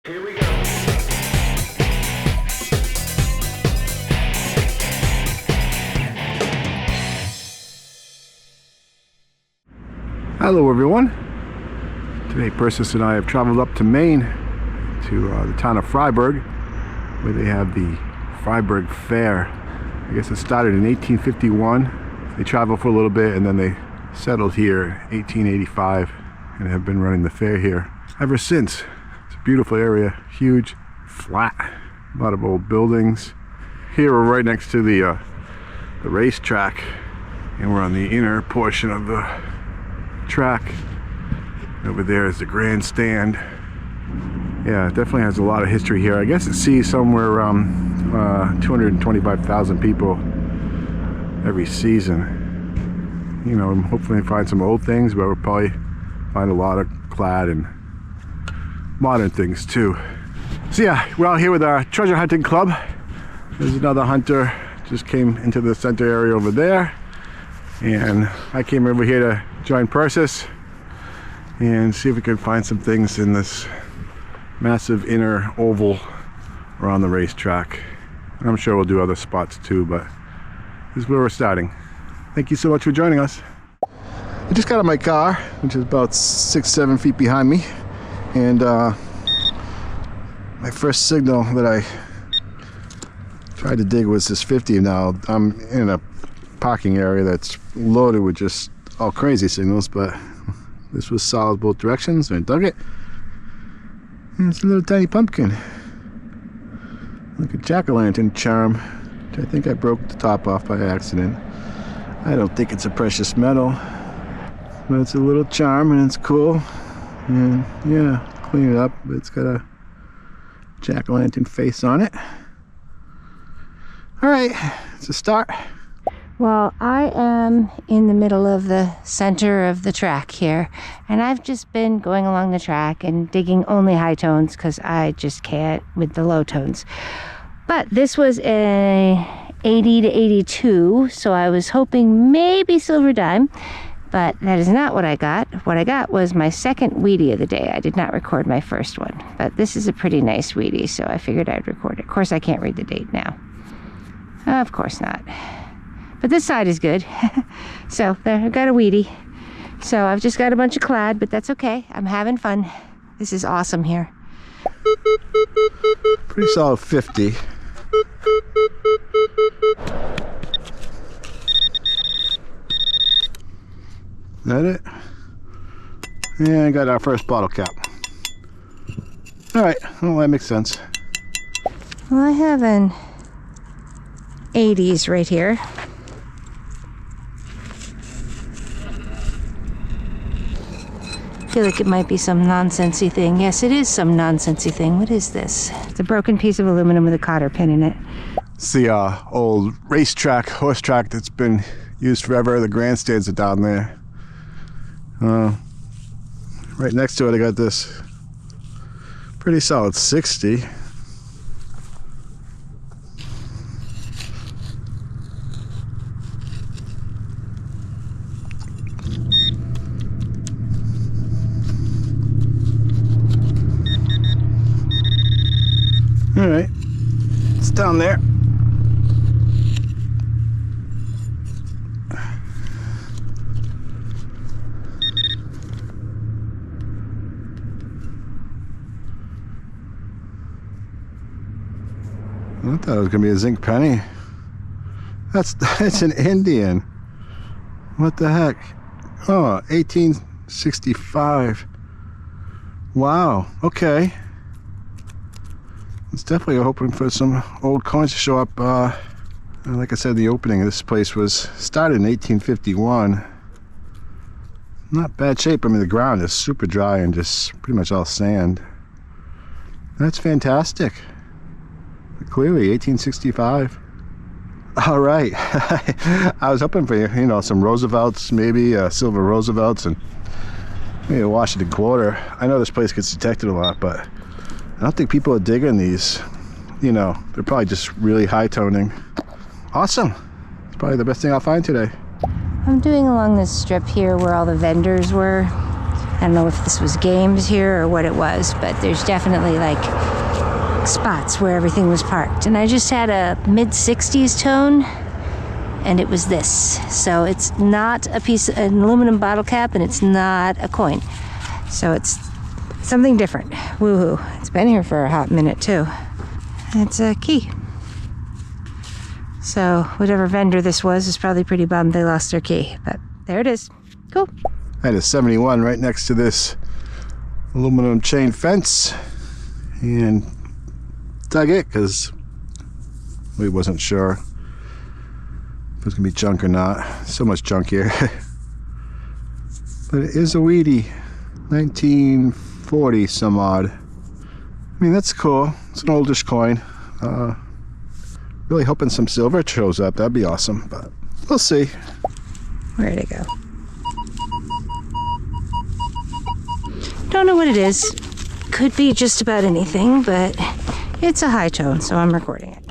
Here we go. Hello everyone. Today Persis and I have traveled up to Maine to the town of Fryeburg, where they have the Fryeburg Fair. I guess it started in 1851. They traveled for a little bit and then they settled here in 1885 and have been running the fair here ever since. It's a beautiful area, huge, flat, a lot of old buildings. Here we're right next to the racetrack, and we're on the inner portion of the track. Over there is the grandstand. Yeah, it definitely has a lot of history here. I guess it sees somewhere around 225,000 people every season. You know, hopefully find some old things, but we'll probably find a lot of clad and modern things too. So yeah, we're out here with our treasure hunting club. There's another hunter just came into the center area over there, and I came over here to join Persis and see if we could find some things in this massive inner oval around the racetrack. I'm sure we'll do other spots too, but this is where we're starting. Thank you so much for joining us. I just got out of my car, which is about 6-7 feet behind me, and my first signal that I tried to dig was this 50. Now I'm in a parking area that's loaded with just all crazy signals, but this was solid both directions, and I dug it. And it's a little tiny pumpkin, like a jack-o'-lantern charm, which I think I broke the top off by accident. I don't think it's a precious metal, but it's a little charm and it's cool. And yeah, clean it up, but it's got a jack-o'-lantern face on it. All right, it's a start. Well, I am in the middle of the center of the track here, and I've just been going along the track and digging only high tones because I just can't with the low tones. But this was a 80 to 82, so I was hoping maybe silver dime, but that is not what I got. What I got was my second Wheatie of the day. I did not record my first one, but this is a pretty nice Wheatie, so I figured I'd record it. Of course, I can't read the date now. Of course not. But this side is good. So there, I've got a Wheatie. So I've just got a bunch of clad, but that's okay. I'm having fun. This is awesome here. Pretty solid 50. That it? Yeah, I got our first bottle cap. All right, well, that makes sense. Well, I have an 80s right here. I feel like it might be some nonsensey thing. Yes, it is some nonsensey thing. What is this? It's a broken piece of aluminum with a cotter pin in it. It's the old racetrack, horse track that's been used forever. The grandstands are down there. Right next to it, I got this pretty solid 60. All right, it's down there. I thought it was gonna be a zinc penny. That's an Indian. What the heck? Oh, 1865. Wow, okay. It's definitely hoping for some old coins to show up. Like I said, the opening of this place was started in 1851. Not bad shape. I mean, the ground is super dry and just pretty much all sand. That's fantastic. Clearly 1865. All right. I was hoping for, you know, some Roosevelts, maybe silver Roosevelts, and maybe a Washington quarter. I know this place gets detected a lot, but I don't think people are digging these. You know, they're probably just really high toning. Awesome. It's probably the best thing I'll find today. I'm doing along this strip here where all the vendors were. I don't know if this was games here or what it was, but there's definitely like spots where everything was parked. And I just had a mid-60s tone, and it was this. So it's not an aluminum bottle cap, and it's not a coin. So it's something different. Woohoo. It's been here for a hot minute too. It's a key. So whatever vendor this was is probably pretty bummed they lost their key, but there it is. Cool. I had a 71 right next to this aluminum chain fence and dug it because we wasn't sure if it was gonna be junk or not. So much junk here. But it is a weedy 1940 some odd. I mean, that's cool. It's an oldish coin. Really hoping some silver shows up. That'd be awesome, but we'll see. Where'd it go? Don't know what it is. Could be just about anything, but it's a high tone, so I'm recording it.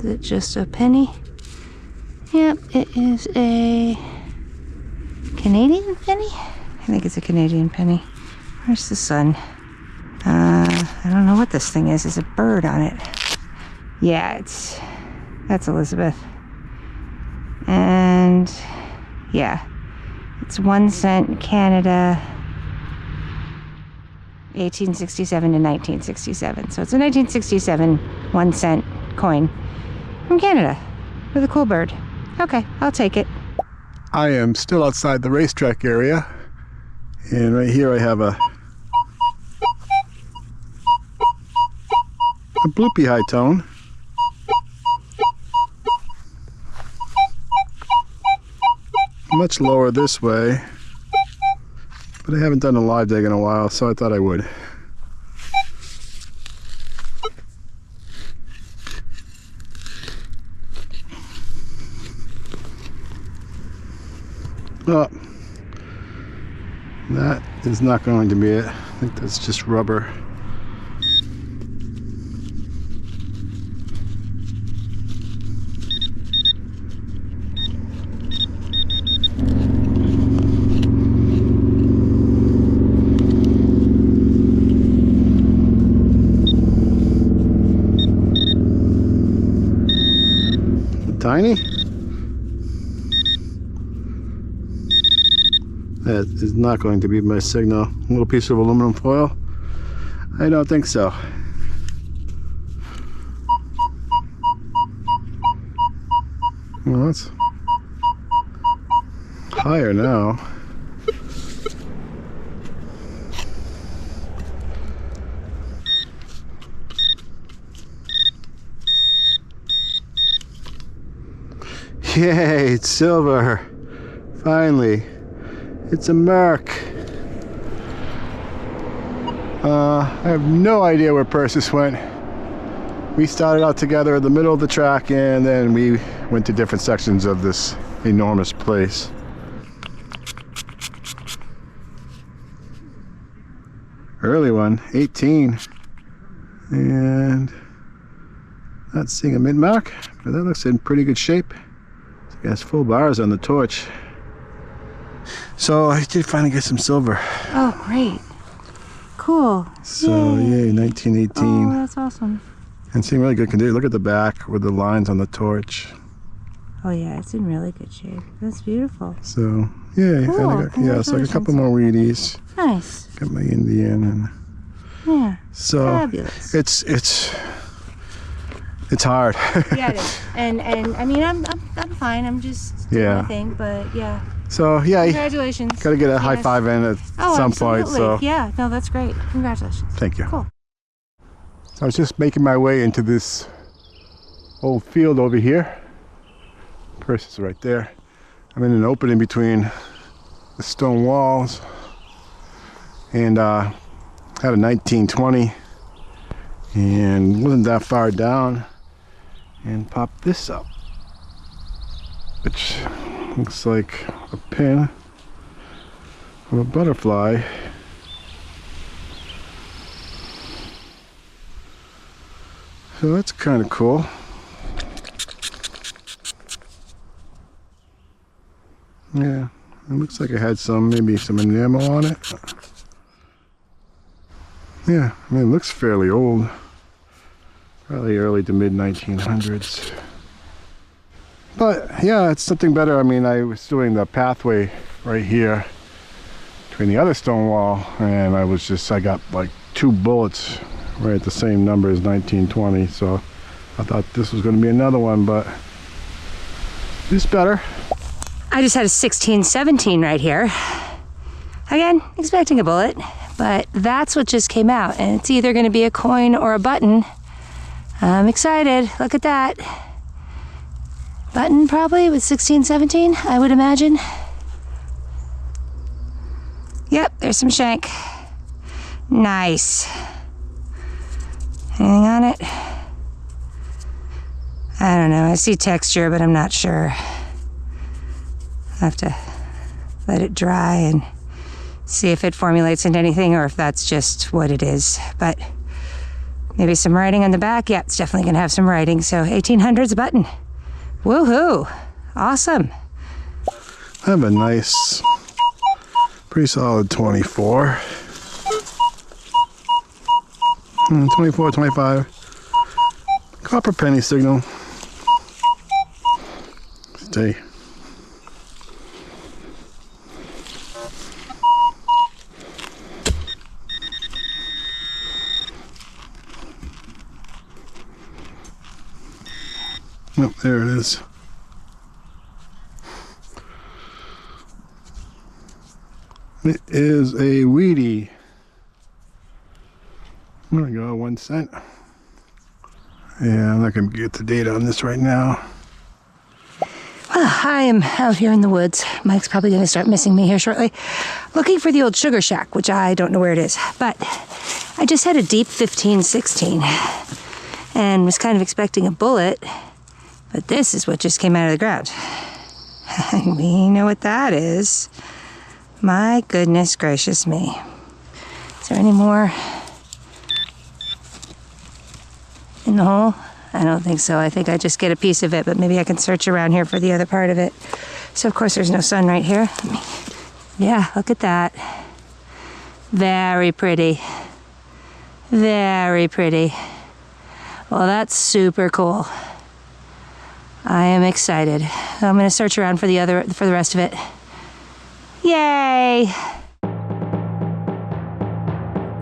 Is it just a penny? Yep, it is a Canadian penny? I think it's a Canadian penny. Where's the sun? I don't know what this thing is. There's a bird on it. Yeah, that's Elizabeth. And yeah, it's 1 cent Canada, 1867 to 1967. So it's a 1967 1 cent coin from Canada with a cool bird. Okay, I'll take it. I am still outside the racetrack area, and right here I have a bloopy high tone. Much lower this way, but I haven't done a live dig in a while, so I thought I would. Oh, that is not going to be it. I think that's just rubber. Tiny? That is not going to be my signal. A little piece of aluminum foil? I don't think so. Well, that's higher now. Yay, it's silver. Finally. It's a Merc. I have no idea where Persis went. We started out together in the middle of the track, and then we went to different sections of this enormous place. Early one, 18. And not seeing a mint mark, but that looks in pretty good shape. It has full bars on the torch. So I did finally get some silver. Oh, great. Cool. So yay, 1918. Oh, that's awesome. And seeing really good condition. Look at the back with the lines on the torch. Oh yeah, it's in really good shape. That's beautiful. So yay. Cool. And so I got a couple more Wheaties. Nice. Got my Indian and Yeah. so Fabulous. it's hard. Yeah, it is. And I mean I'm fine. I'm just doing my thing, but yeah. So yeah, Congratulations. gotta get a high five in at some point. So yeah, no, that's great. Congratulations. thank you. Cool. So I was just making my way into this old field over here. Persis right there. I'm in an opening between the stone walls, and had a 1920 and wasn't that far down, and popped this up, which looks like a pin of a butterfly. So that's kind of cool. Yeah, it looks like it had maybe some enamel on it. Yeah, I mean, it looks fairly old. Probably early to mid 1900s. But yeah, it's something better. I mean, I was doing the pathway right here between the other stone wall, and I got like 2 bullets right at the same number as 1920. So I thought this was going to be another one, but it's better. I just had a 1617 right here. Again, expecting a bullet, but that's what just came out, and it's either going to be a coin or a button. I'm excited. Look at that. Button probably with 1617, I would imagine. Yep, there's some shank. Nice. Anything on it? I don't know. I see texture, but I'm not sure. I'll have to let it dry and see if it formulates into anything or if that's just what it is. But maybe some writing on the back. Yeah, it's definitely going to have some writing. So 1800s button. Woohoo! Awesome. I have a nice, pretty solid 24. 24, 25. Copper penny signal. Stay. Oh, there it is. It is a weedy. There we go, 1 cent. Yeah, I'm not going to get the date on this right now. Well, I am out here in the woods. Mike's probably going to start missing me here shortly. Looking for the old sugar shack, which I don't know where it is. But I just had a deep 15-16 and was kind of expecting a bullet. But this is what just came out of the ground. We know what that is. My goodness gracious me. Is there any more in the hole? I don't think so. I think I just get a piece of it, but maybe I can search around here for the other part of it. So of course there's no sun right here. Yeah, look at that. Very pretty. Very pretty. Well, that's super cool. I am excited. I'm going to search around for the rest of it. Yay!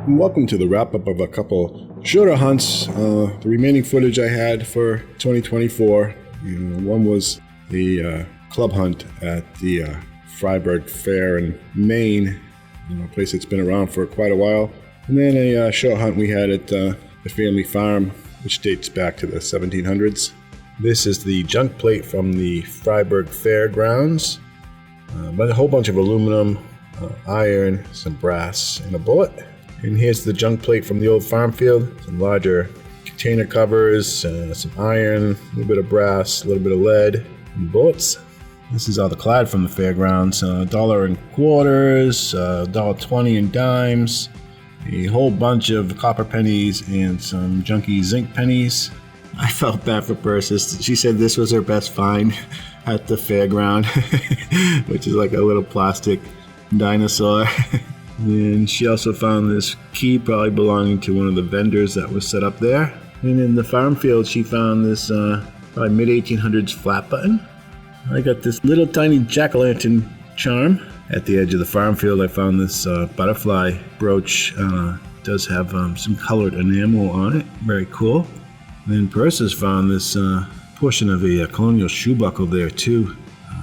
Welcome to the wrap-up of a couple shorter hunts. The remaining footage I had for 2024. One was the club hunt at the Fryeburg Fair in Maine, a place that's been around for quite a while. And then a short hunt we had at the family farm, which dates back to the 1700s. This is the junk plate from the Fryeburg Fair Grounds. But a whole bunch of aluminum, iron, some brass, and a bullet. And here's the junk plate from the old farm field. Some larger container covers, some iron, a little bit of brass, a little bit of lead, and bullets. This is all the clad from the fairgrounds. $1 in quarters, $1.20 in dimes, a whole bunch of copper pennies, and some junky zinc pennies. I felt bad for Persis. She said this was her best find at the fairground, which is like a little plastic dinosaur. And she also found this key, probably belonging to one of the vendors that was set up there. And in the farm field, she found this probably mid-1800s flat button. I got this little tiny jack-o'-lantern charm. At the edge of the farm field, I found this butterfly brooch. Does have some colored enamel on it. Very cool. Then Persis found this portion of a colonial shoe buckle there too.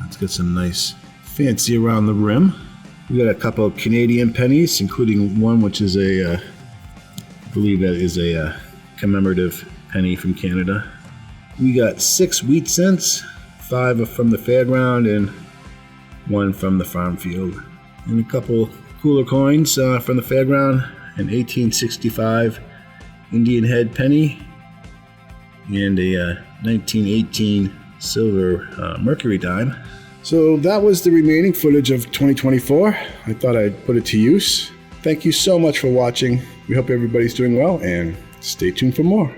It's got some nice fancy around the rim. We got a couple of Canadian pennies, including one which is I believe that is a commemorative penny from Canada. We got 6 wheat cents, 5 from the fairground, and 1 from the farm field. And a couple cooler coins from the fairground, an 1865 Indian head penny, and a 1918 silver mercury dime. So that was the remaining footage of 2024. I thought I'd put it to use. Thank you so much for watching. We hope everybody's doing well, and stay tuned for more.